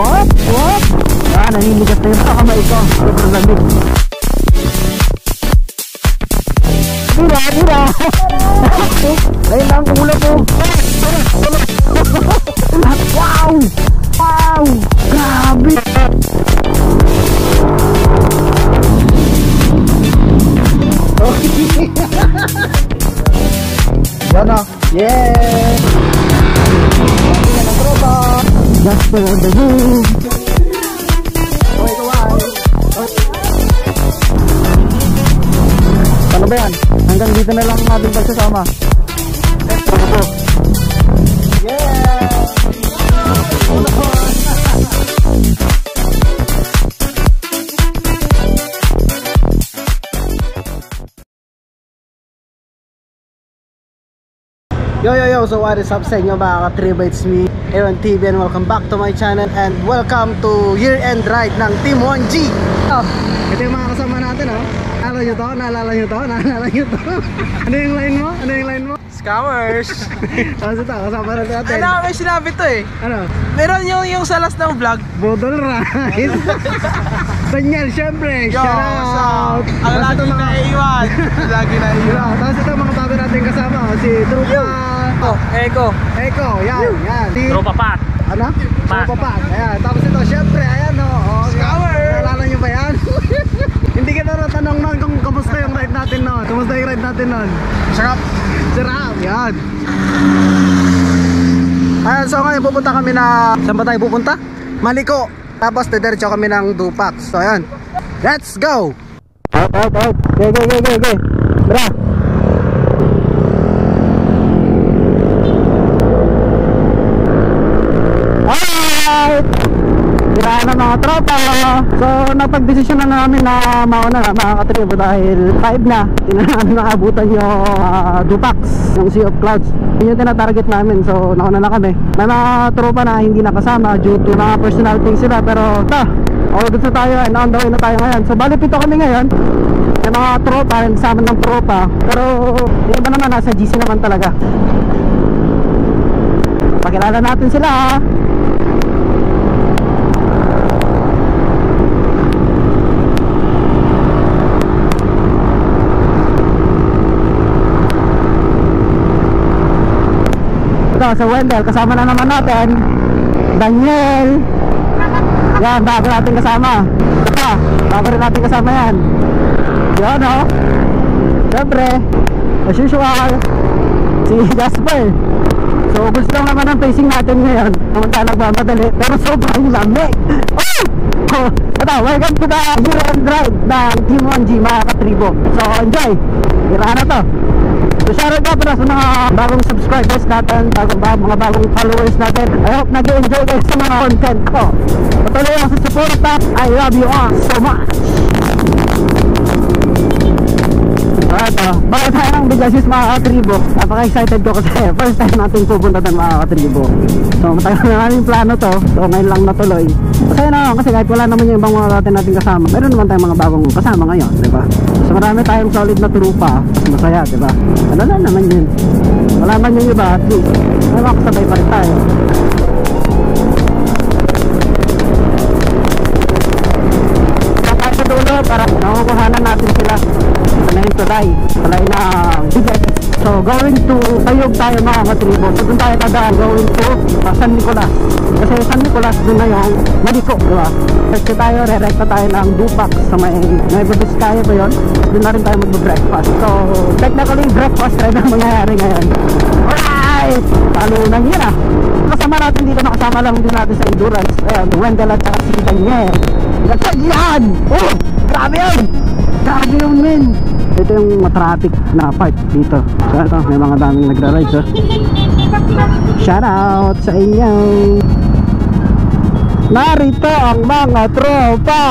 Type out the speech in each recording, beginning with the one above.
What? What? Ah, naninigas na yung kamay ko. Sobrang lamig. Mira, mira. Ayun lang ang ulo ko. Wow! Wow! Grabe! Yan o. Yeah! Yan ang tropa. Jasper on the move. Okay, kawai. Paano ba yan? Hanggang dito na lang natin pagsasama. Let's go. Yeah! Yo, so what is up sa inyo mga ka-tribe? It's me, Aaron TV, and welcome back to my channel and welcome to year-end ride ng Team 1G. Ito yung mga kasama natin, Naalala nyo to? Naalala nyo to? Naalala nyo to? Ano yung line mo? Ano yung line mo? Scammers! Kasi ito, kasama natin. Ano, may sinabi to eh. Ano? Meron yung sa last ng vlog. Bodol ride. Daniel, syempre, Yo, shout out. Ang lagi na iwan. Lagi na iwan. Tapos ito mga bago natin kasama, si Trupa. Eko. Eko, yan. Si Tropa Pat. ano? Pat. Tropa Pat. Ayan. Tapos ito, syempre, ayan o. Scammer! Naalala nyo ba yan? Hindi kita natanong nun kung kamusta yung ride natin nun. Kamusta yung ride natin nun? Sarap. Sarap, yan. Ayan, so ngayon pupunta kami na... Saan ba tayo pupunta? Maliko. Tapos diretso kami ng Dupax. So ayan, let's go! Out. Okay. Bra. Alright! Siraan na mga tropa. So napag-desisyon na namin na mauna na mga katribo dahil 5 na. Tinanaan na abutan yung Dupax ng Sea of Clouds. Yun yung tinatarget namin, so nauna na kami. May mga tropa na hindi nakasama due to mga personal things sila, pero ito, all good na tayo and on the way na tayo ngayon. So bali 7 kami ngayon. May mga tropa, sama ng tropa, pero yung iba naman nasa GC naman talaga. Pakilala natin sila. Sa Wendell, kasama na naman natin Daniel. Yan, bago natin kasama. Bago rin natin kasama yan. Yan siyempre, as usual, si Jasper. So gusto lang naman ang pacing natin ngayon. Naman tayo nagmamadali, pero sobrang lamig. Welcome to the year-end ride ng Team 1G mga katribo. So enjoy, hiraan na to. So shoutout nga pala sa mga bagong subscribers natin, mga bagong followers natin. I hope nag-enjoy kayo sa mga content ko. Patuloy lang sa suporta. I love you all so much. Alright, bakit tayo ng bigasis mga katribo? Napaka-excited ko kasi first time natin pupunta ng mga katribo. So matagal na namin plano to, so ngayon lang natuloy. Masaya na kasi kahit wala naman yung ibang mga natin kasama, meron naman tayong mga bagong kasama ngayon, diba? So marami tayong solid na trupa, mas masaya, diba? Ano na naman yun, wala man yung iba, at least may makasabay pa rin tayo. Kapag sa dulo, para nakukuhanan natin sila sanayin tulay na bigat. So going to Tayog tayo mga katribo. So doon tayo tadaan, going to San Nicolas. Kasi San Nicolas doon na yung Maliko, diba? Kasi tayo, re-recta tayo ng Dupax sa may Biskaya pa yun. Doon na rin tayo mag-breakfast. So technically breakfast ride ang mangyayari ngayon. Alright! Talunan yun Kasama natin dito, nakasama lang din natin sa endurance. Ayan, Wendell at si Daniel. Yan! Oh! Grabe yun! Grabe yun, men! Ito yung matraffic na part dito. So ito, may mga daming nagra-ride. So shout out sa inyo. Narito ang mga tropa.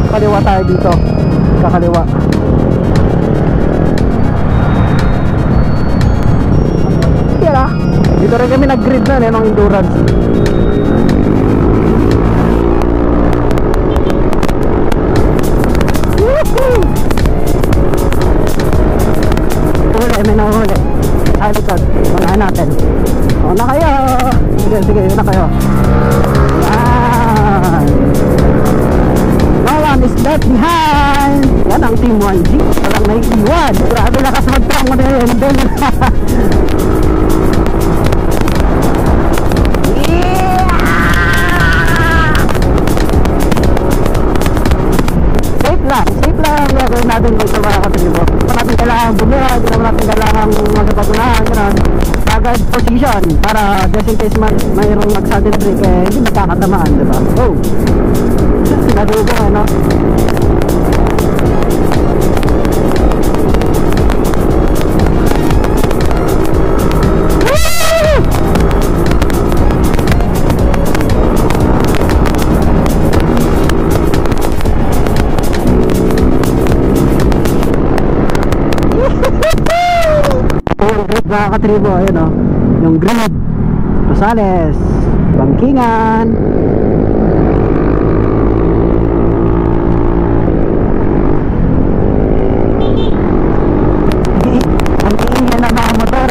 Kaliwa tayo dito. Kakaliwa. Yan dito rin kami nag-grid na ng endurance. May nahuli sa likod, mga natin. O na kayo. Sige, sige, na kayo. Yan. No one is left behind. Yan ang Team 1G. Walang naiiwan. Grabe lakas mag-trunk mo na yun. Safe lang gagawin natin kung sa mga katribo. Hindi naman natin kailangan bumira, hindi naman natin kailangan magpagunahan, gano'n. Agad position para just in case mayroong mag-sudden break, eh, hindi magkakatamaan, diba? Oh! Sinadugo, ano? Mga katribo, ayun o, yung Grid, Rosales, Bangkingan. Ang ingin na mga motor.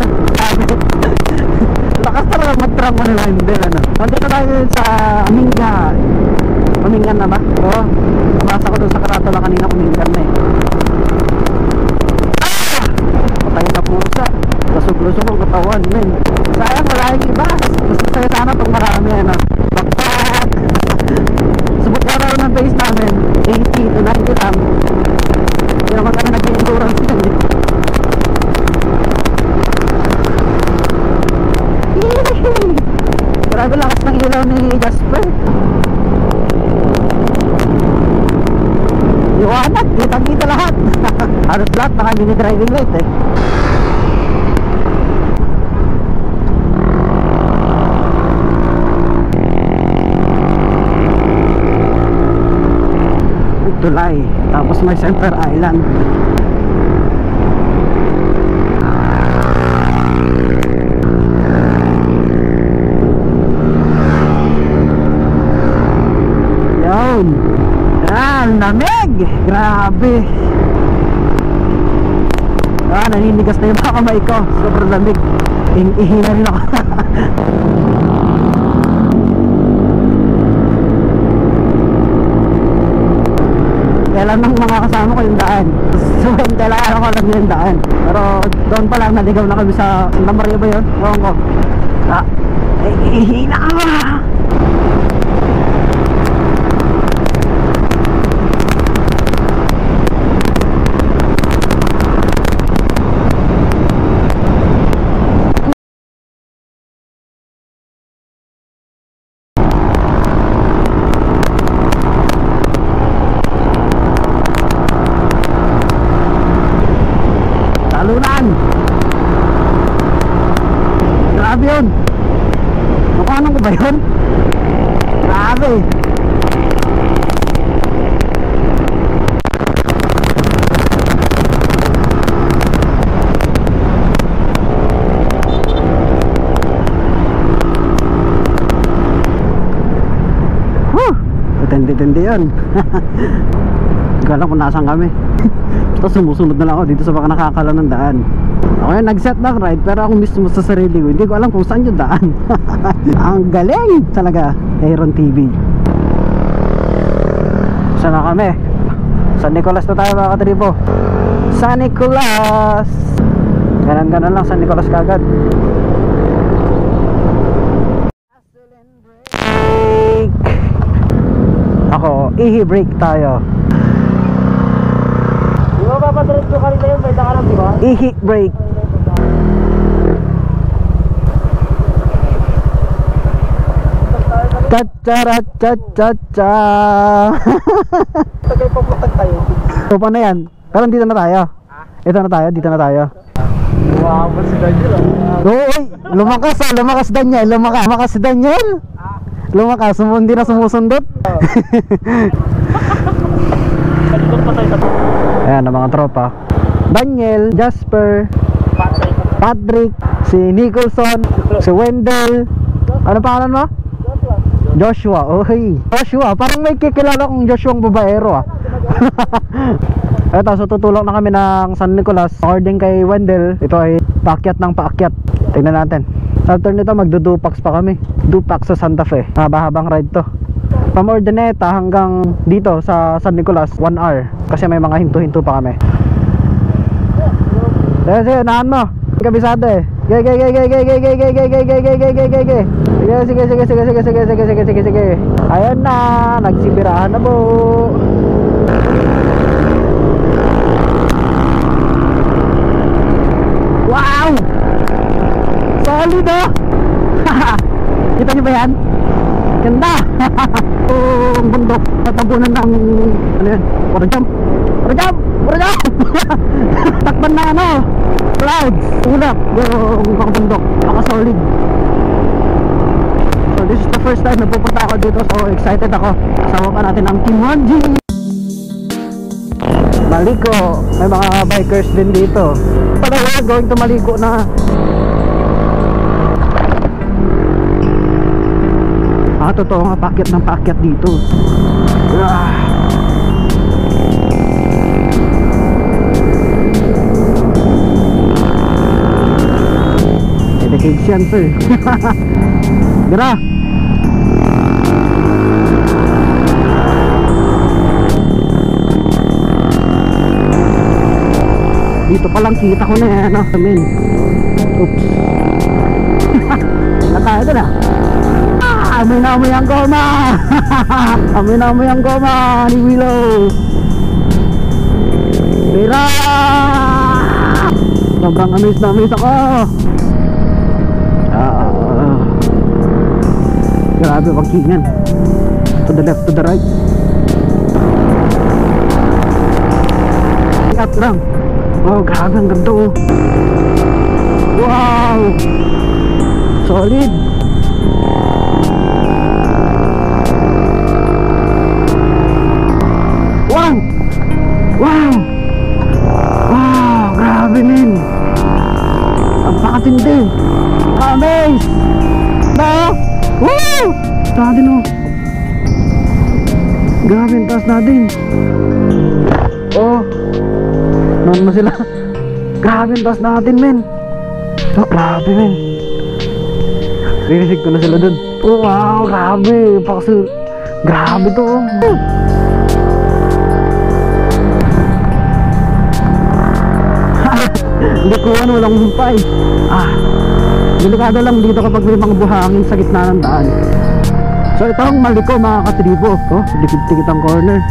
Lakas talaga mag-trunk mo nila yung bell, ano. Nandito tayo sa Amingan. Amingan na ba? Oo, nabasa ko doon sa karatula kanina, Amingan na eh. Patay na pusa. Lusog-lusog ang katawan, men. Sayang wala yung iba. Gusto sa'yo sana itong marami, ano. Bakpak! Subok na raw ng base namin 80 to 90 lang. Hindi naman kami nag-endurance yun, eh. Grabe lakas ng ilaw ni Jasper. Liwanag, kitang-kita lahat. Halos lahat naka mini driving light, eh. Tulay, tapos may Center Island. Yun. Lamig! Grabe. Naninigas na yung mga kamay ko. Sobrang lamig. Ihi na rin ako. Kailan ng mga kasama ko yung daan. So kailangan ako lang yung daan. Pero doon pa lang naligaw na kami sa Santa Maria ba yun? Ewan ko. Hihina ka! Grabe yun. Nakuhanan ko ba yun? Grabe. Tindi-tindi yun. Hindi ko alam kung nasaan kami. Basta sumusunod na lang ako dito sa baka nakakala ng daan. Ako yung nag-set ng ride, pero ako mismo sa sarili ko hindi ko alam kung saan yung daan. Ang galing talaga, Aaron TV. Saan na kami? San Nicolas na tayo mga katribo. San Nicolas. Ganan-ganan lang San Nicolas kagad. Brake. Ako, i-brake tayo. Di ba papadrive ko kanina yun? Pwede ka lang, di ba? I-hit brake. Cha-cha-ra-cha-cha-cha. Tagay pa putag tayo. So paano yan? Pero dito na tayo. Ito na tayo, dito na tayo. Wow, si Daniel. Uy, lumakas Daniel. Lumakas si Daniel. Lumakas, hindi na sumusundot. Ayan ang mga tropa. Daniel, Jasper, Patrick, si Nicholson, si Wendell. Ano pangalan mo? Joshua. Oy, Joshua, parang may kikilala kong Joshua ang babaero ah. Eto, so tutulong na kami ng San Nicolas according kay Wendell. Ito ay paakyat ng paakyat. Tingnan natin. Sa turn nito magdo-dupax pa kami. Dupax sa Santa Fe. Haba-habang ride to. From Urdaneta hanggang dito sa San Nicolas 1 hour. Kasi may mga hinto-hinto pa kami. Sige, unahan mo. Kabisado eh. Sige. Ayan na, nagsibirahan na po. Wow! Solid oh! Kita niyo ba yan? Ganda! Ang bundok, tatabunan ng ano yan? Water jump! Takban na ano! Clouds! Ulap! Yung kakabundok, naka-solid. So this is the first time na pupunta ako dito, so excited ako. Kasama pa natin ang Team 1G. Maliko, may mga bikers din dito. Pero we're going to Maliko na. Totoo nga, pakyat ng pakyat dito. Decades yan sir. Gira. Dito palang kita ko na yan, no? Amen. Oops. Nataya ito na. Amoy na amoy ang goma. Amoy na amoy ang goma ni Willow. Bira. Sobrang amaze na amaze ako. Grabe pagkingan. To the left, to the right. Ingat lang. Oh, grabe ang ganda oh. Wow. Solid. Wow. Wow. Wow, grabe men. Ang pakatindi. Amaze. Ba? Woo! Natin oh. Grabe ang taas natin. Oh. Noon mo sila. Grabe ang taas natin men. Oh, grabe men. Rinig ko na sila dun. Oh wow, grabe. Grabe to oh. Hindi ko ano, walang humpay. Delikado lang dito kapag may mga buhangin sa gitna ng daan. So ito ang Maliko mga katribo. Oh, dikit-dikit ang corner.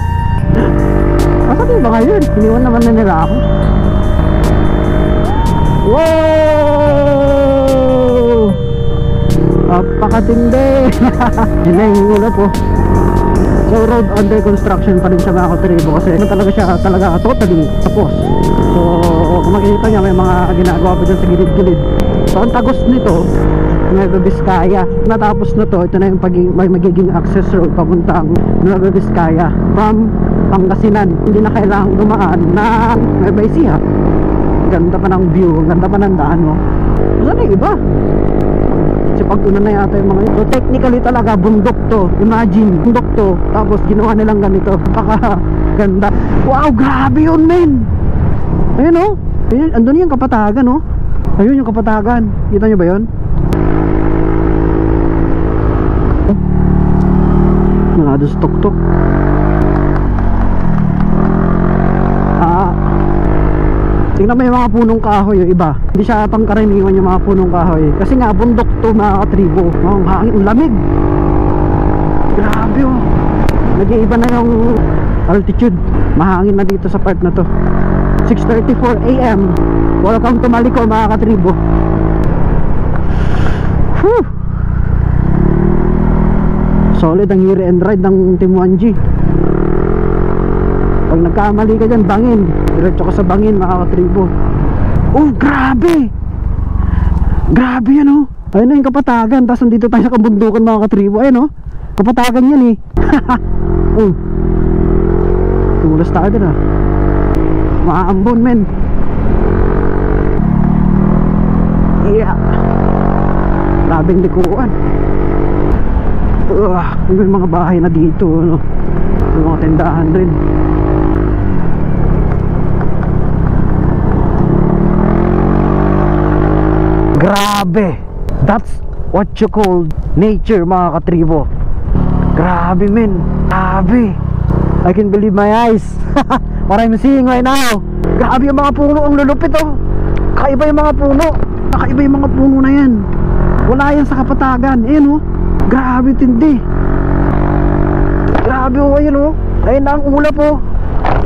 Asan yung ba ngayon? Iniwan naman na nila ako. Wow! Apakatindi. Yun na yung ulap oh. So road under construction pa rin siya mga katribo. Kasi talaga siya totally tapos. So kung makikita niya may mga ginagawa pa dyan sa gilid-gilid. So ang tagos nito Nueva Vizcaya. Natapos na to, ito na yung may magiging access road papuntang Nueva Vizcaya from Pangasinan. Hindi na kailangang dumaan na Nueva Ecija. Ganda pa ng view, ganda pa ng daan mo. Saan yung iba? Kasi pag-una na yata yung mga ito. Technically talaga bundok to. Imagine, bundok to. Tapos ginawa nilang ganito. Ganda. Wow, grabe yun men. Ayun oh. Ayun, andun yung Kapatagan oh. Ayun yung Kapatagan. Kita nyo ba yun? Nakados tuk-tuk. Tingnan mo yung mga punong kahoy yung iba. Hindi siya pangkaraniwan yung mga punong kahoy. Kasi nga bundok to mga katribo. Ang hangin, lamig. Grabe oh. Nag-iiba na yung altitude. Mahangin na dito sa part na to. 6:34 AM. Welcome to Maliko mga katribo. Whew. Solid ang hire and ride ng Team 1G. Pag nagkamali ka dyan, bangin. Diretso ka sa bangin mga katribo. Oh grabe. Grabe yan oh. Ayun na yung Kapatagan. Tapos nandito tayo sa kabundukan mga katribo. Ayun oh. Kapatagan yan eh. Oh. Tulas tayo din ah. Maambon men. Yeah. Grabing likuan. May mga bahay na dito ano. May mga tindahan din. Grabe. Grabe. That's what you call nature, mga katribo. Grabe, men. Grabe. I can believe my eyes. What I'm seeing right now. Grabe yung mga puno. Ang lulupit, oh. Kakaiba yung mga puno. Kakaiba yung mga puno na yan. Wala yan sa kapatagan. Ayan, oh. Grabe, tindi. Grabe, oh. Ayan, oh. Ayun na ang ulap, oh.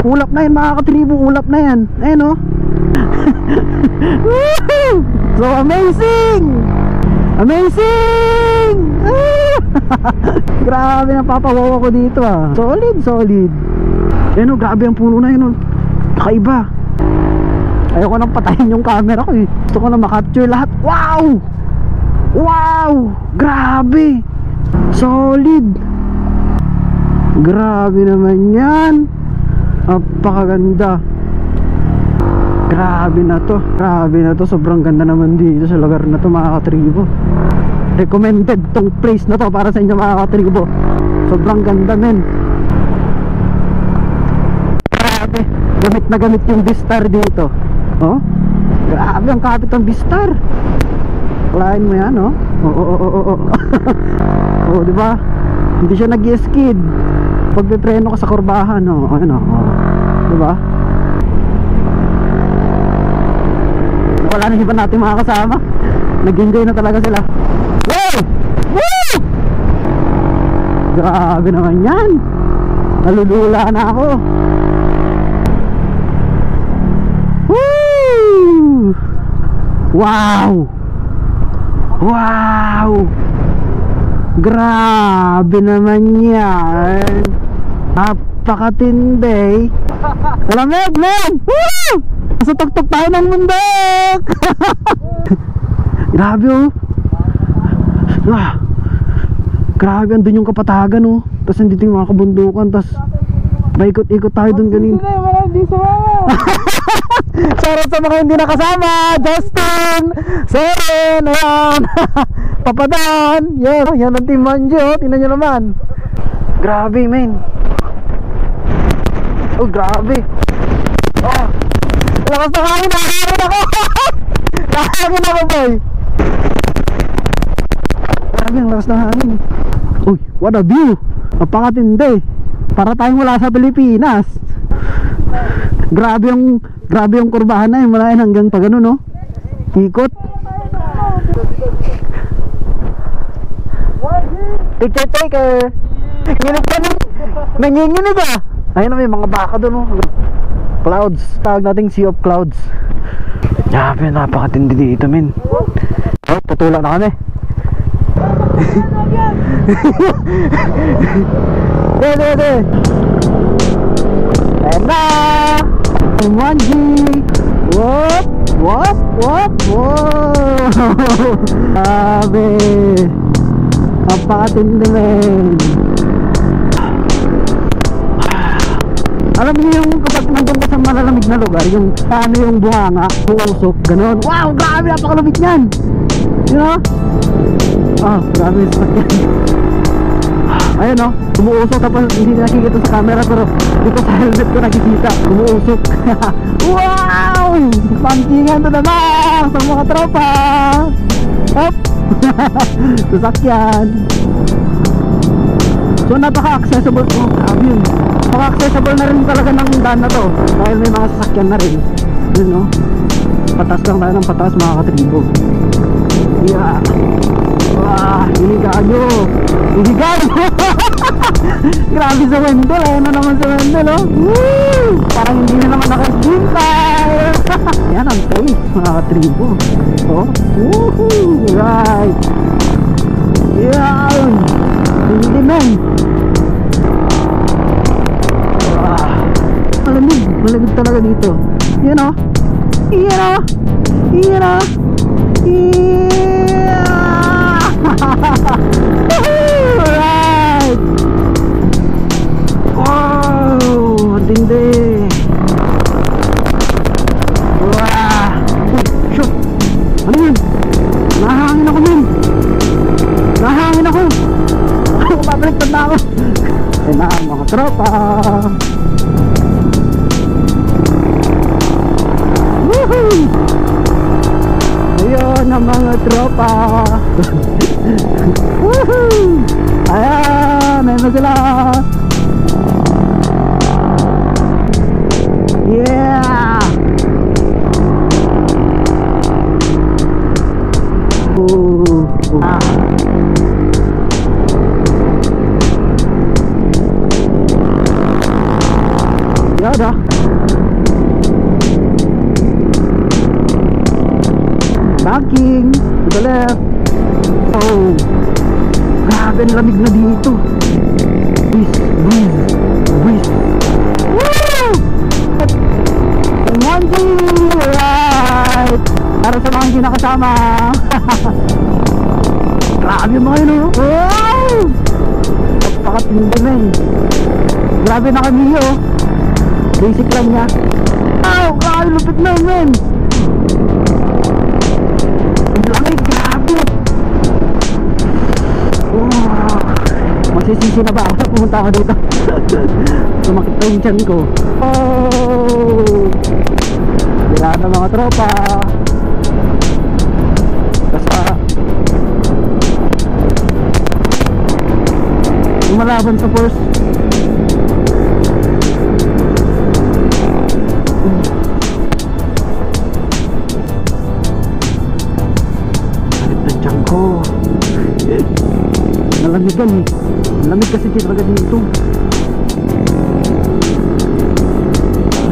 Ulap na yan, mga katribo. Ulap na yan. Ayan, oh. So amazing. Amazing. Grabe, napapawaw ako dito, ah. Solid, solid. Ayan, oh. Grabe ang puno na yun, oh. Kakaiba. Ayoko nang patayin yung camera ko, eh. Gusto ko na makapture lahat. Wow. Wow. Grabe. Solid. Grabe naman yan. Napakaganda. Grabe na to. Grabe na to. Sobrang ganda naman dito sa lugar na to, mga katribo. Recommended tong place na to para sa inyo, mga katribo. Sobrang ganda, men. Grabe. Gamit na gamit yung Vistar dito. Oh, grabe ang kapit ng Vistar. Lain mo yan, oh. Oo. Oh, di ba? Hindi siya nag-skid pag pipreno ka sa kurbahan, oh. Ayun, oh. Di ba? Wala na iba natin mga kasama. Nag-enjoy na talaga sila. Wow! Woo! Grabe naman yan. Nalulula na ako. Woo! Wow! Wow! Grabe naman yan. Napakatindi. Lamig, man! Woo! Nasa tuktok tayo ng bundok. Grabe, oh. Ah, grabe, andun yung kapatagan, oh. Tapos andito yung mga kabundukan. Tapos maikot-ikot tayo dun ganin. Shoutout sa mga hindi nakasama. Justin, Seren, ayan. Papadan. Yan ang Team Manjo. Tingnan nyo naman. Grabe, men. Oh, grabe. Oh, lakas na kain. Nakakain ako. Nakakain ako, boy. Grabe, ang lakas na hangin. Uy, what a view. Napakatindi. Para tayong wala sa Pilipinas. Grabe yung kurbahan na yun. Mula yun hanggang pa gano'n, no? Ikot. Picture taker. Nginig ka nun. Nanginginig, ah. Ayun na, may mga baka doon, no? Clouds. Tawag nating Sea of Clouds. Grabe, napakatindi dito, men. Oh, tutulak na kami. Dede. Ayan na. Manji. Wop. Grabe. Napakatindi, men. Alam niyo yung kapag nandun ka sa malalamig na lugar, yung paano yung bunganga, buusok, gano'n. Wow, grabe, napakalamig niyan. You know? Ah, grabe yung sakyan. Ayun, no? Umuusok, tapos hindi nakikita sa camera, pero dito sa helmet ko nakikita. Umuusok. Wow! Pangkingan to naman sa mga tropa. Hop! Sasakyan. So napaka-accessible. Oh, grabe yun. Napaka-accessible na rin talaga ng daan na to. Dahil may mga sasakyan na rin. Yun, no? Patas lang tayo ng patas, mga katribo. Yeah. Wah, hinigaan nyo. Grabe sa wendel. Ayun na naman sa wendel, oh. Woo! Parang hindi na naman naka-squintay. Yan ang tayo, mga katribo. Oh, woohoo! Right. Yan. Hindi, man. Malamig talaga dito. Yan, oh. Yeah. Alright. Wow, tindi. Wah. Shoot. Ano yun? Nahangin ako, men. Nahangin ako. Pabaliktad na ako. Ayun na, mga tropa. Ayun ang mga tropa. Woohoo! Ayan, ayun na sila. Yeah! Yada. Banking to the left. Oh, grabe, ang lamig na dito. Breeze, breeze, breeze. Woo! Monkey, right. Para sa mga hindi nakasama. Grabe mga yun, oh. Wow! Napakatindi, men. Grabe na kami, oh. Basic lang niya. Wow, grabe, lupit na, men. Ang lamig, grabe. Wow. Masisisi na ba ako? Pumunta ako dito. Sumakit pa yung tiyan ko. Oh! Wala na mga tropa. Basta lumalaban sa force. Sakit na tiyan ko. Nalamigan eh. Lamig kasi talaga dito.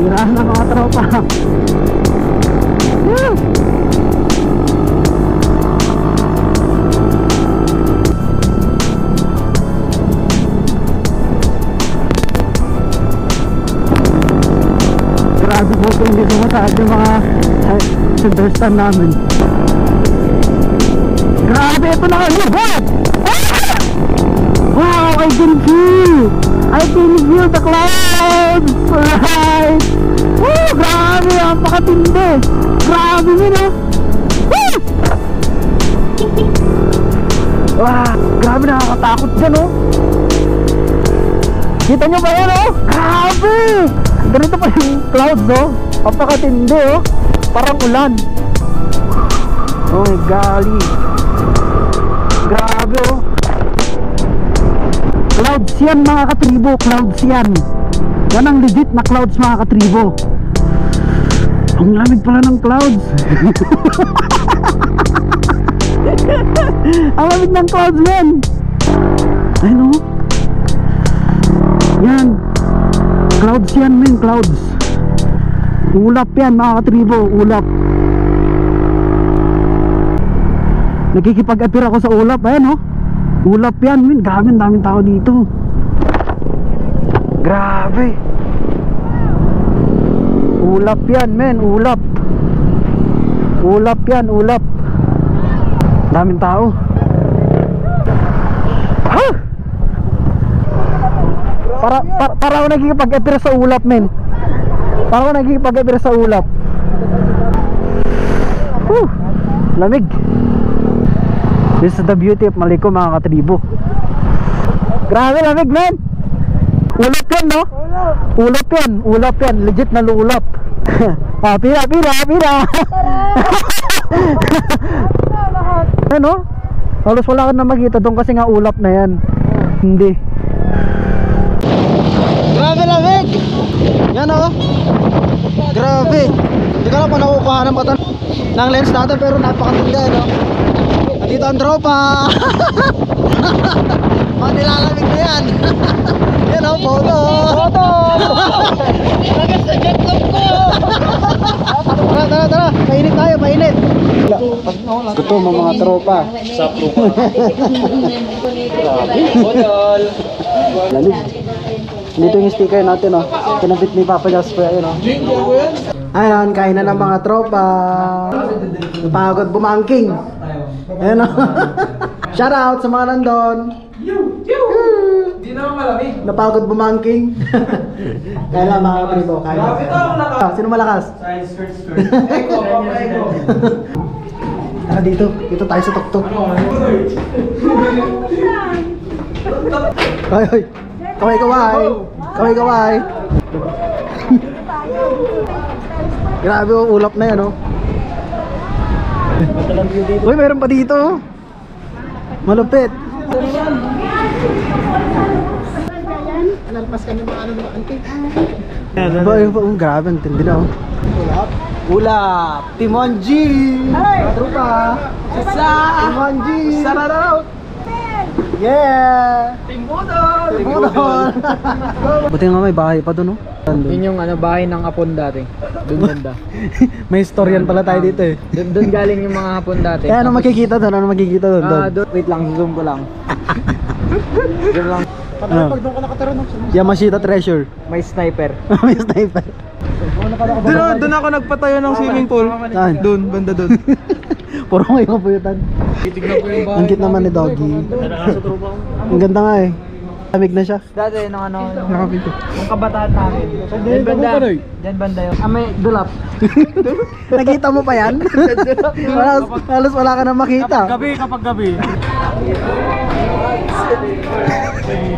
Birahan na mga tropa. Woo! Grabe po ito, hindi sumasahad yung mga understand namin. Grabe, ito na kayo. Wow, I can feel the clouds. Alright. Woo, grabe, napakatindi. Grabe yun, oh. Woo! Wow, grabe, nakakatakot dyan, oh. Kita nyo ba yan, oh? Grabe. Ganito pa yung clouds, oh. Napakatindi, oh. Parang ulan. Oh my golly. Grabe, oh. Clouds yan mga katribo, clouds yan. Yan ang legit na clouds mga katribo. Ang lamig pala ng clouds. Ang lamig ng clouds men. Ayun o. Yan. Clouds yan men, clouds. Ulap yan mga katribo, ulap. Nakikipag-appear ako sa ulap, ayan o. Ulap yan men, daming tao dito. Grabe. Ulap yan men, ulap. Ulap yan, ulap. Daming tao. Ha? Para ako nagkikipag-appear sa ulap men. Para ako nagkikipag-appear sa ulap. Lamig. This is the beauty of Maliko mga katribo. Grabe lamig men. Ulap yan no? Ulap yan, legit na ulap. Pila ano? Halos wala ka na makita doon kasi nga ulap na yan. Hindi. Grabe lamig. Yan o. Grabe. Hindi ka na pa nakukuha ng batan ng lens natin pero napakatindi no? Dito ang tropa. Manilalamig na yan. Yan o, photo. Nagas na jet lag ko. Tara, mainit tayo, mainit. Ito mga tropa. Sa tropa. Bodol. Lamig. Dito yung sticker natin o. Kinabit ni Papa Jasper. Ayun o. Ayan, kain na ng mga tropa. Napagod bumangking. Ayan o. Shout out sa mga nandun. Hindi naman malamig. Napagod bumangking. Kaya lang mga kapribo. Sino malakas? Skirt. Eko. Tara dito tayo sa tuktok. Ay. Kaway. Grabe yung ulap na yan oh. Uy, mayroon pa dito. Malupit. Alalpas kami mga ano naman, auntie. Grabe, ang tindi na. Ulap. Timonji. Trupa. Timonji. Sararaw. Yeah. Timbudol. Buti nga may bahay pa doon, no? Yun yung ano, bahay ng Hapon dati. Doon banda. May historian pala tayo dito eh. Doon galing yung mga Hapon dati. Kaya ano makikita doon? Ano makikita doon? Wait lang, zoom ko lang. Zoom lang. Pag doon ka nakatira, no? Yamashita Treasure. May sniper. May sniper. Doon ako nagpatayo ng swimming pool. Saan? Doon, banda doon. Puro ngayon kapuyutan. Ang cute naman ni Doggy. Ang ganda nga eh. Lamig na siya. Dati nung ano, Nakapito. yung kabataan namin. Diyan banda. Diyan banda yun. May dulap. Nakita mo pa yan? Halos wala ka na makita. Kapag gabi.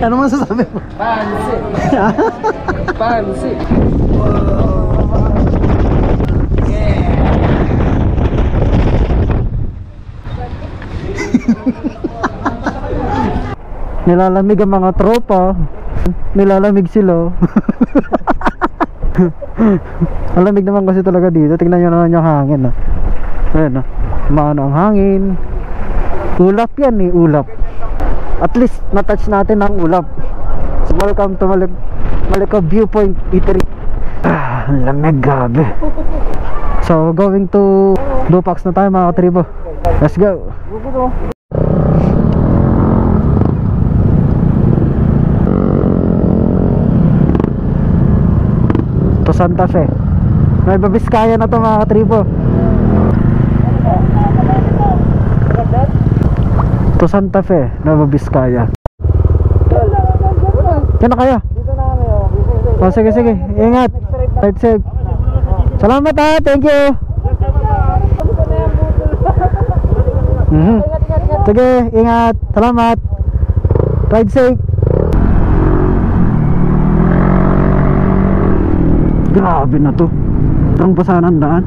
Ano man sasabi mo? Pansi. Nilalamig ang mga tropa. Nilalamig sila. Malamig naman kasi talaga dito. Tingnan nyo naman yung hangin. Ayan, maano ang hangin. Ulap yan eh, ulap. At least na-touch natin ang ulap. So, welcome to Malika Viewpoint Eatery. Ang lamig, grabe. So going to Dupax na tayo mga katribo. Let's go. To Santa Fe. Nueva Vizcaya na to mga katribo. To Santa Fe, Nueva Vizcaya. Kaya na kaya? Dito na kami oh. Oh, sige. Ingat. Right safe. Salamat ha. Thank you. Sige, ingat. Salamat. Ride safe. Grabe na to. Ang pasanan daan.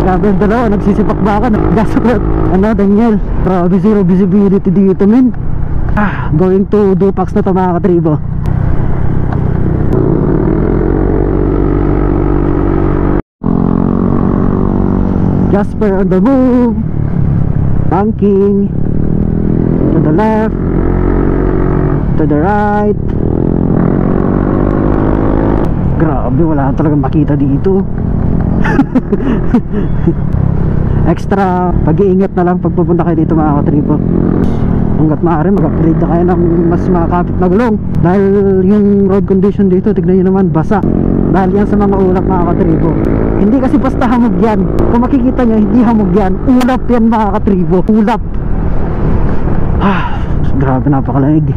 Grabe yung dalawa, nagsisipak ba ka? Gasot. Ano, Daniel? Grabe, zero visibility dito, men. Going to Dupax na to mga katribo. Jasper on the move. Banking. To the left. To the right. Grabe, wala talagang makita dito. Extra pag-iingat na lang pag pupunta kayo dito mga katribo. Hanggat maaari mag-upgrade na kayo ng mas makakapit na gulong. Dahil yung road condition dito, tignan nyo naman, basa. Dahil yan sa mga ulap mga katribo. Hindi kasi basta hamog yan. Kung makikita nyo, hindi hamog yan. Ulap yan mga katribo. Ulap. Grabe, napakalamig.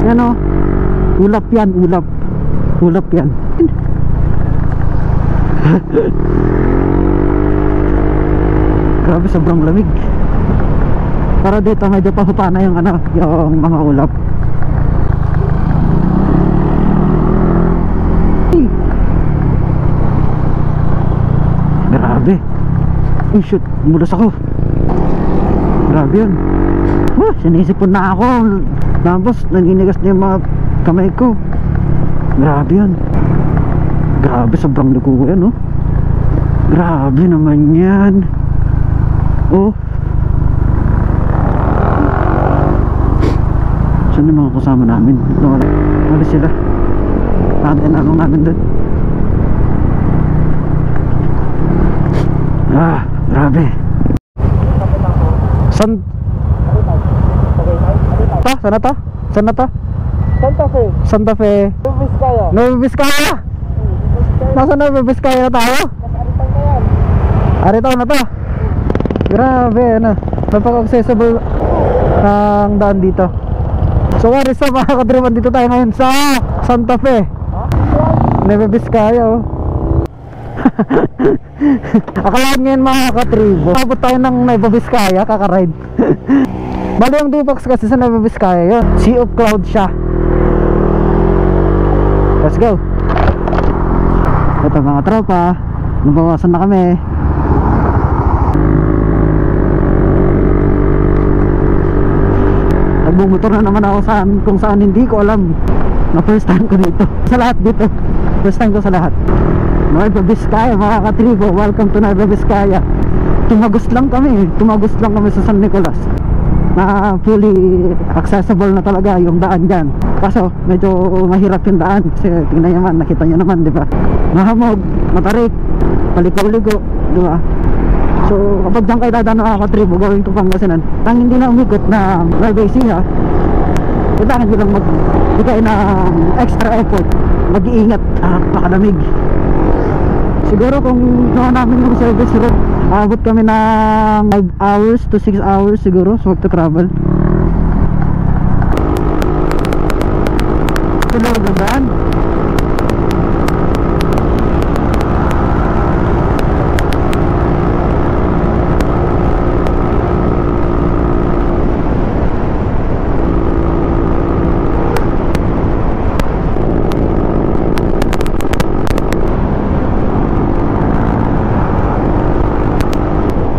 Yan o. Ulap yan, ulap. Ulap yan. Grabe, sobrang lamig. Para dito medyo pahupa na yung ano, yung mga ulap. Grabe. Shoot, mulas ako. Grabe yun. Sinisipon na ako. Tapos naninigas na yung mga kamay ko. Grabe yun. Grabe, sobrang luko yan, no? Grabe naman yan. Oh. Saan yung mga kasama namin? Wala sila. Natin ano namin doon. Grabe. Saan na to? Saan na to? Santa Fe. Santa Fe. Vizcaya. Nueva Vizcaya. Nasa Nueva Vizcaya na tayo? Arito na to. Grabe, ano, napaka-accessible ang daan dito. So what is up mga kadriman, dito tayo ngayon sa Santa Fe, Nueva Vizcaya, oh. Akalaan ngayon mga katribo, abot tayo ng Nueva Vizcaya, kakaride. Bali yung Dupax kasi sa Nueva Vizcaya yun, Sea of Clouds siya. Let's go. Ito mga tropa, nabawasan na kami. Nagbumotor na naman ako kung saan hindi ko alam. Na first time ko dito. Sa lahat dito, first time ko sa lahat. Nueva Vizcaya mga katribo, welcome to Nueva Vizcaya. Tumagos lang kami sa San Nicolas. Na fully accessible na talaga yung daan dyan. Kaso medyo mahirap yung daan kasi tingnan nyo naman, nakita nyo naman, di ba? Mahamog, matarik, paliko-liko, di ba? So kapag dyan kayo dadaan mga katribo going to Pangasinan, tang hindi na umikot na Nueva Ecija, kailangan nyo lang magbigay ng extra effort, mag-iingat, pakadamig. Siguro kung naman namin yung service road, abot kami ng 5 hours to 6 hours siguro sa magta-travel. Tulog na daan.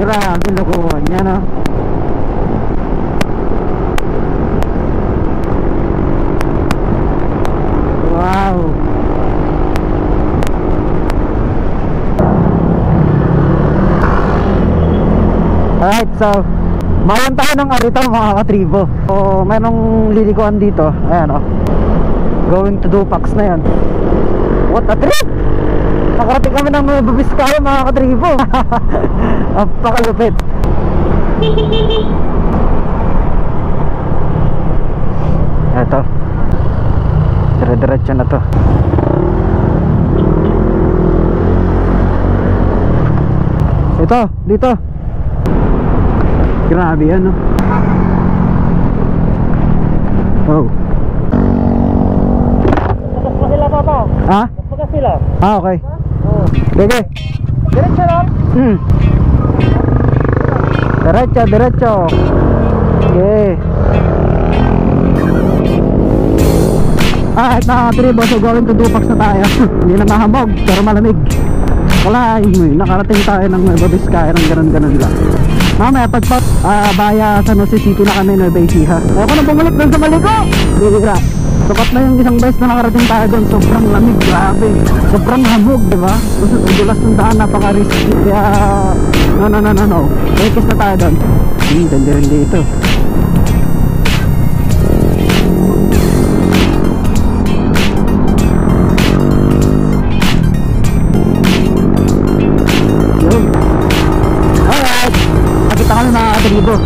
Grabe lokohan niya, no? Wow. Alright, so mayan tayo ng arito mga katribo. So mayroong lilikuan dito. Ayan, oh, going to Dupax na yan. What a trip! Nakarating kami ng Nueva Vizcaya mga katribo. Pakalupit. Ito, dire-diretso na to. Ito, dito. Grabe yan, no? Wow. Tapos pa sila papa. Ha? Tapos pa sila. Okay. Sige. Diretso lang. Diretso, diretso. Sige. Ito na tribo, so going to Dupax na tayo. Hindi na mahamog, pero malamig. Wala, nakarating tayo ng Nueva Vizcaya ng ganun-ganun lang. Mamaya pagpat baya San Jose City na kami, Nueva Ecija. Ayoko na bumalik doon sa Maliko. Bihira. Sapat na yung isang beses na nakarating tayo doon. Sobrang lamig, grabe. Sobrang hamog, diba? Dulas ng daan, napaka-risky. Kaya, no. Rekis na tayo doon. Dindi ito. Yun. Alright. Nakita kami mga katribo.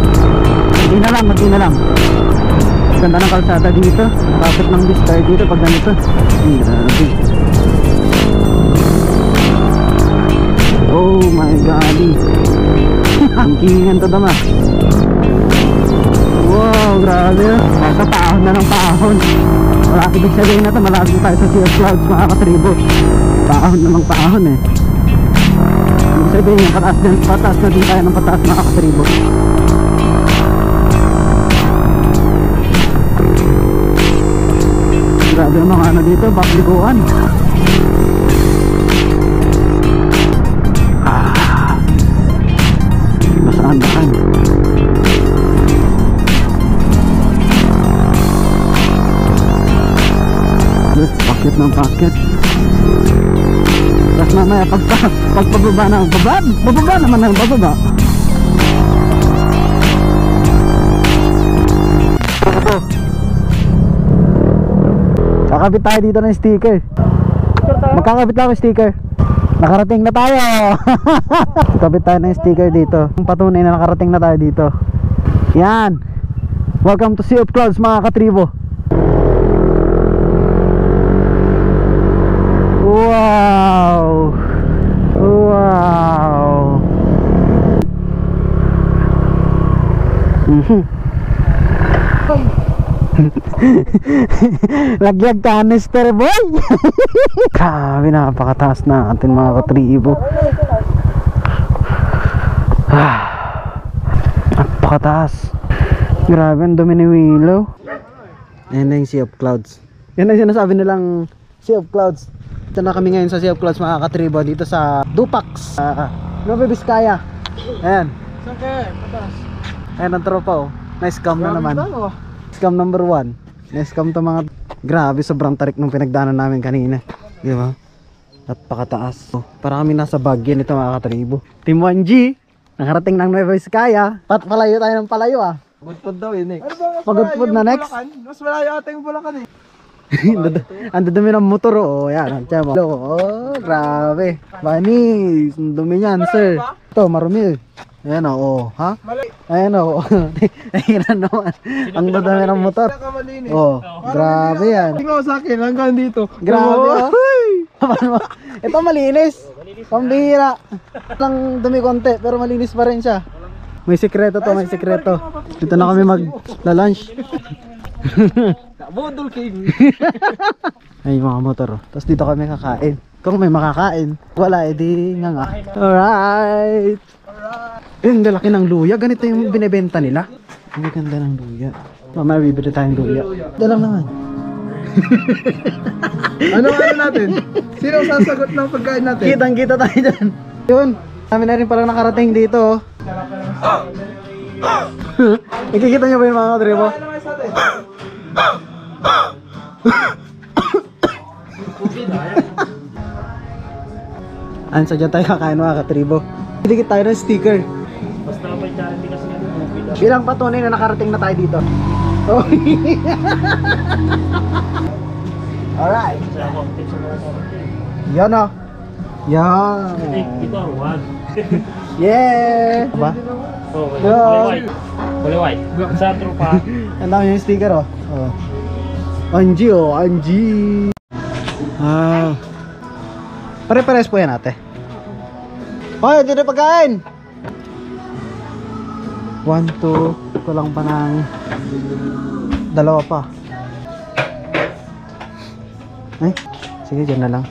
Magdi na lang. Ganda ng kalsada dito. Bakit ng Vizcaya dito pag ganito? Grabe. Oh my god. Ang kingan to dama. Wow, grabe. Basta paahon na ng paahon. Wala ibig sabihin na ito, malapit tayo sa Sea of Clouds mga katribo. Paahon na ng paahon eh. Ibig sabihin yung pataas na din tayo ng pataas mga katribo. Grabe ang mga ano dito, bakliguan. Basaan. Pakit ng pakit. Tapos mamaya pagpababa na, bababa naman ang bababa. Kakabit tayo dito ng sticker. Magkakabit lang ng sticker. Nakarating na tayo. Kakabit tayo ng sticker dito. Ang patunay na nakarating na tayo dito. Yan. Welcome to Sea of Clouds mga katribo. Wow. Lagyag canister boy. Grabe, napakataas na atin mga katribo. Napakataas. Grabe, ang dumi ni Willow. Ayan na yung Sea of Clouds. Yan ang sinasabi nilang Sea of Clouds. Ito na kami ngayon sa Sea of Clouds, mga katribo, dito sa Dupax, Nueva Vizcaya. Ayan. Saan ka? Patas. Ayan ang tropa oh. Nice scam na naman. Scam number 1. Nice scam to mga... Grabe, sobrang tarik nung pinagdaanan namin kanina. Di ba? Napakataas. Oh, para kami nasa Baguio nito mga katribo. Team 1G, nakarating ng Nueva Vizcaya. Palayo tayo ng palayo ah. Pagod daw yun eh. Pagod na next. Mas malayo ata yung Bulacan eh. Ang dumi ng motor oh. Yan, tiyan mo. Oh, grabe. Banis, ang dumi niyan, sir. Ito, marumi. Ayan oh, ha? Ayan oh. Tingnan naman. Ang dumi ng motor. Oh, grabe yan. Tingnan mo sa akin, hanggang dito. Grabe oh. Ito malinis. Pambihira. Lang dumi konti, pero malinis pa rin siya. May sekreto to, may sekreto. Dito na kami mag-lunch. Bodol king. Ay mga motor oh. Tapos dito kami kakain. Kung may makakain, wala edi nga. Alright. Ang lalaki ng luya. Ganito yung binebenta nila. Ang ganda ng luya. Mamaya bibili tayong luya. Ito lang naman. Ano natin? Sino sasagot ng pagkain natin? Kitang kita tayo dyan. Yun. Kami na rin palang nakarating dito oh. Ikikita nyo ba yung mga katribo? Ansa dyan tayo kakain mga katribo. Dikit tayo ng sticker. Basta may charity kasi ng COVID. Bilang patunay na nakarating na tayo dito. Oh. Alright. Yan o. Yan. Ito ang one. Yeah. Ba? Oh, kulay white. Kulay white. Sa tropa. Ang dami yung sticker oh. Oh. Anji oh, Anji. Ah. Pare-pares po yan ate. Hoy, dito pagkain. 1, 2, kulang pa ng 2 pa. Ay, sige dyan na lang.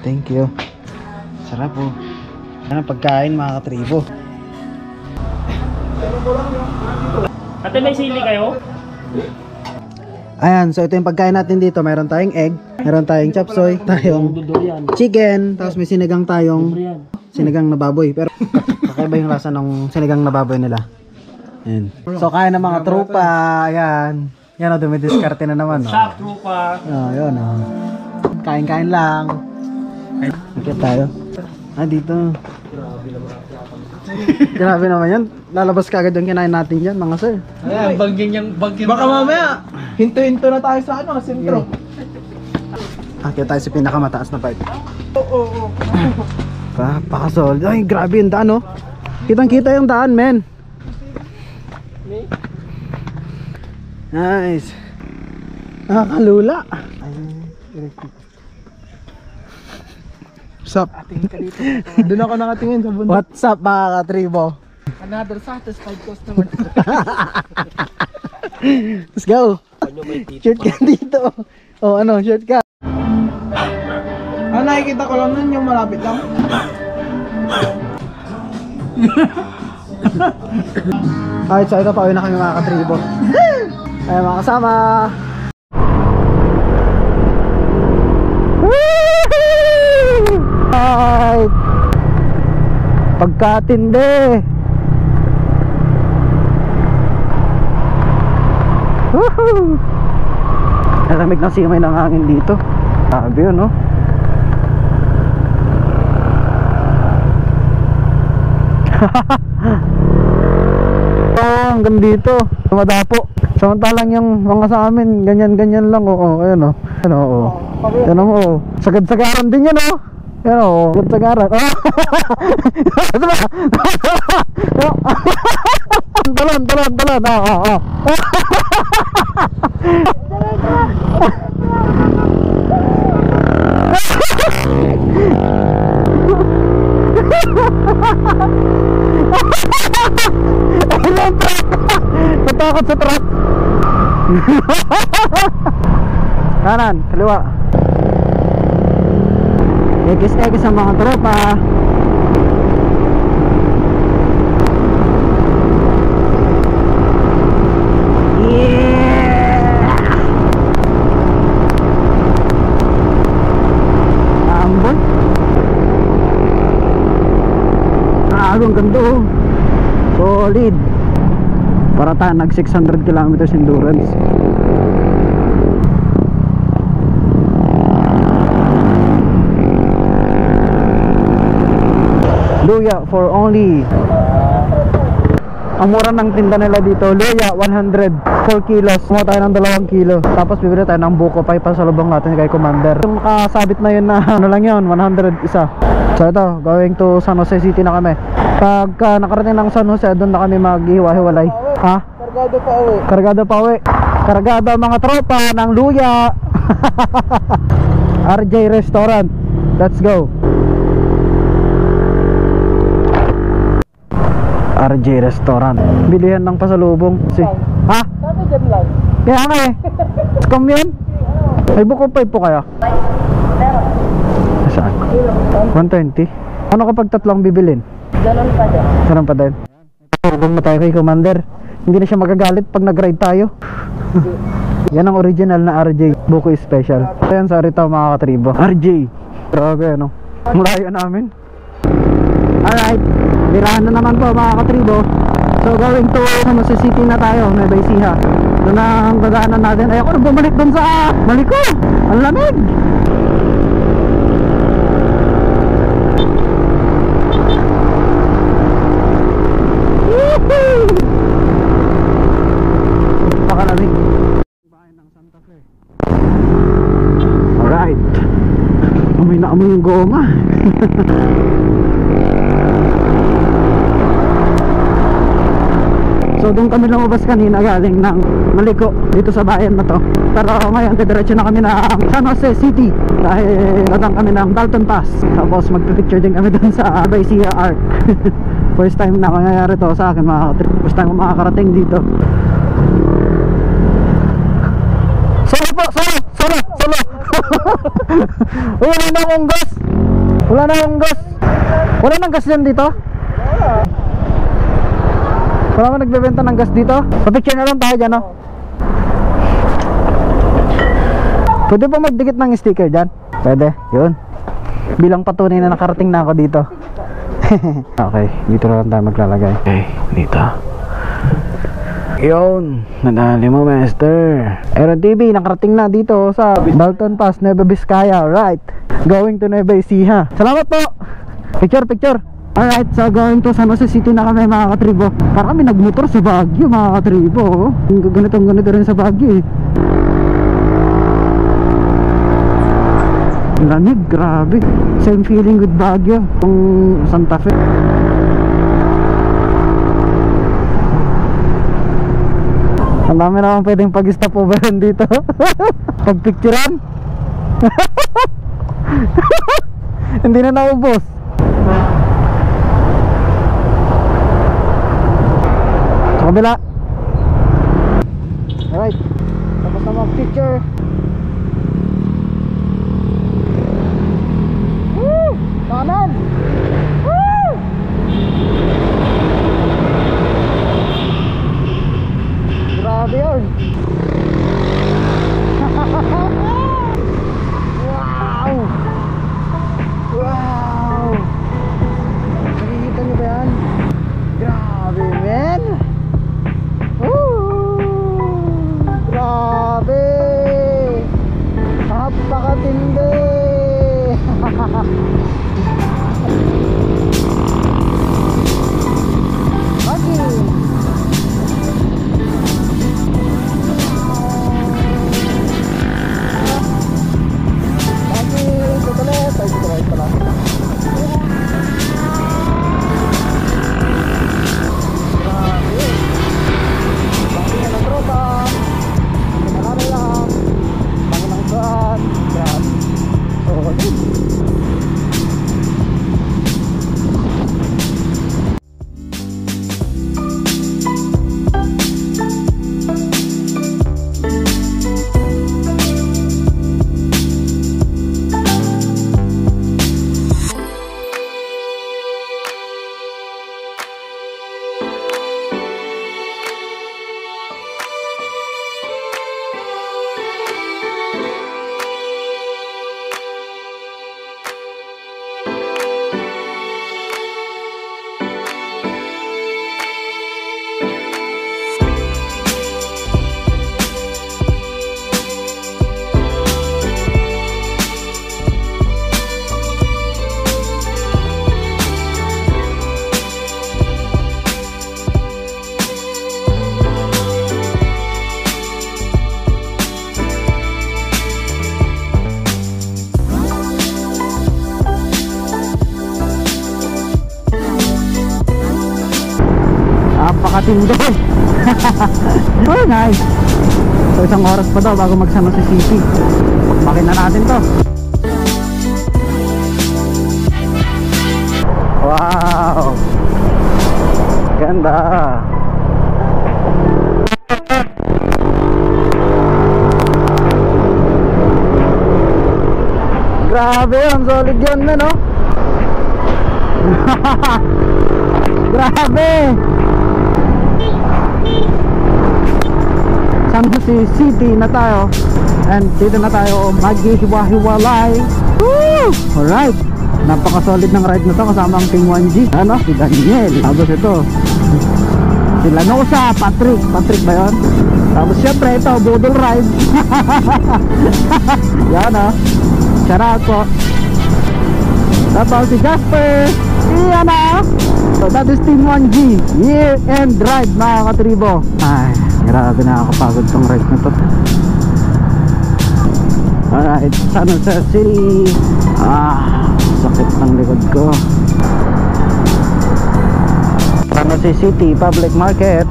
Thank you. Sarap po. Yan ang pagkain mga katribo. Ate, may sili kayo? Ayan, so ito yung pagkain natin dito. Meron tayong egg, meron tayong chop suey, tayong chicken, tapos may sinigang tayong sinigang na baboy. Pero kakaiba yung lasa ng sinigang na baboy nila. Ayan. So kaya ng mga tropa, ayan. Yan o, dumidiskarte na naman. Shop tropa. Yun o. Kain-kain lang. Ikit tayo. Dito. Grabe naman yan. Lalabas ka agad yung kinain natin dyan, mga sir. Ayan, bangging. Baka mamaya, hinto-hinto na tayo sa sentro. Kaya tayo sa pinakamataas na pipe. Oo. Pakasol. Ay, grabe yung daan, oh. Kitang-kita yung daan, men. Nice. Nakakalula. Sup? Doon ako nakatingin sa bundok. What's up, mga katribo? Another satisfied customer. Let's go. Shortcut dito. Oh, ano, shortcut. Nakikita ko lang nun yung malapit lang. Alright, so ito pa, uwi na kami mga katribo. Ay, mga kasama. Alright. Pagkatindi. Woohoo! Nalamig ng simay ng hangin dito. Sabi yun, no? Hanggang dito madapo. Samantalang yung mga sa amin ganyan-ganyan lang. Oo, ayun o. Ayun o. Ayun o. Sagad-sagaran din yan o. Ayun o. Sagad-sagaran. Talon. Oo. Natakot sa truck. Kanan, kaliwa. Egis-egis ang mga tropa. Gago, ang ganda oh. Solid. Para tayo nag 600 kilometers endurance. Luya for only, ang mura ng tinda nila dito, luya 100, 4 kilos. Kumuha tayo ng 2 kilo. Tapos bibili tayo ng buko pa ipasalubong natin kay Commander. Yung nakasabit na yun na ano lang yun, 100 isa. So ito, going to San Jose City na kami. Pagka nakarating ng San Jose, doon na kami maghiwa-hiwalay. Ha? Kargado pa uwi. Kargado pa uwi. Kargado ang mga tropa ng luya. RJ Restaurant. Let's go. RJ Restaurant. Bilihan ng pasalubong. Ha? Sabi dyan lang. Kaya nga eh. Scam yun? May buko pa po kaya? Saan? 120. Ano kapag tatlong bibilin? Ganun pa din. Ganun pa din. Pasalubong na tayo kay Commander. Hindi na siya magagalit pag nag-ride tayo. Yan ang original na RJ Buko Special. Ayan, sorry tao mga katribo. RJ. Grabe ano. Ang layo namin. Alright, birahan na naman po mga katribo. So going to San Jose City na tayo, Nueva Ecija. Doon ang gagaanan natin. Ay ako na bumalik doon sa Maliko. Ang lamig. Napakalamig. Bahay ng Santa Fe. Alright. Amoy na amoy yung goma. So doon kami lumabas kanina galing ng Maliko dito sa bayan na to. Pero ngayon diretso na kami ng San Jose City dahil dadang kami ng Dalton Pass. Tapos magpipicture din kami doon sa Baisia Arc. First time na nangyayari to sa akin mga katrip. First time ko makakarating dito. Solo po! Solo! Wala na akong gas. Wala nang gas dyan dito? Wala mo nagbebenta ng gas dito? Papicture na lang tayo dyan, no? Pwede pa magdikit ng sticker dyan? Pwede, yun. Bilang patunay na nakarating na ako dito. Okay, dito na lang tayo maglalagay. Okay, dito. Yun, nadali mo, master. Aeron TV, nakarating na dito sa Dalton Pass, Nueva Vizcaya. Right, going to Nueva Ecija. Salamat po. Picture. Alright, so going to San Jose City na kami mga katribo. Para kami nagmotor sa Baguio mga katribo. Ganito rin sa Baguio eh. Lamig, grabe. Same feeling with Baguio, kung Santa Fe. Ang dami naman pwedeng pag-stop overan dito. Pagpicturean. Hindi na naubos. Sa kabila. Alright, tapos na mag-picture. Woo! Kanan! Woo! Grabe yun. Wow! Nakikita nyo ba yan? Grabe men! Grabe! Napakatindi! nakatindi. Oh, nice. So isang oras pa daw bago mag San Jose City. Pakina natin to. Wow, ganda. Grabe, ang solid yan na, no? Grabe. San Jose City na tayo. And dito na tayo maghihiwa-hiwalay. Woo! Alright, napaka-solid ng ride na to kasama ang Team 1G. Ano? Si Daniel. Tapos ito si Lanosa, Patrick ba yun? Tapos syempre ito, Budol Ride. Yan o. Shout out po. Tapos si Jasper. Yan o. So that is Team 1G Year End Ride, mga katribo. Ay, grabe, nakakapagod tong ride na to. Alright, San Jose City. Sakit ng likod ko. San Jose City Public Market.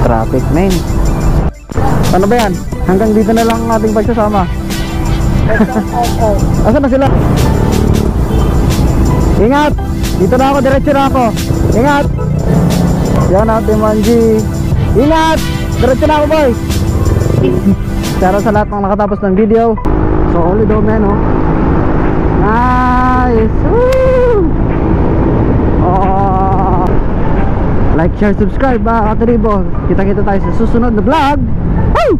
Traffic main. Ano ba yan? Hanggang dito na lang ang ating pagsasama. Asan na sila? Ingat! Dito na ako, diretso na ako. Ingat! Yan natin, Manji. Ingat! Diretso na ako, boy! Shoutout sa lahat ng nakatapos ng video. Solid daw, men, oh. Nice! Woo! Oh. Like, share, subscribe, mga katribo. Kita-kita tayo sa susunod na vlog. Woo!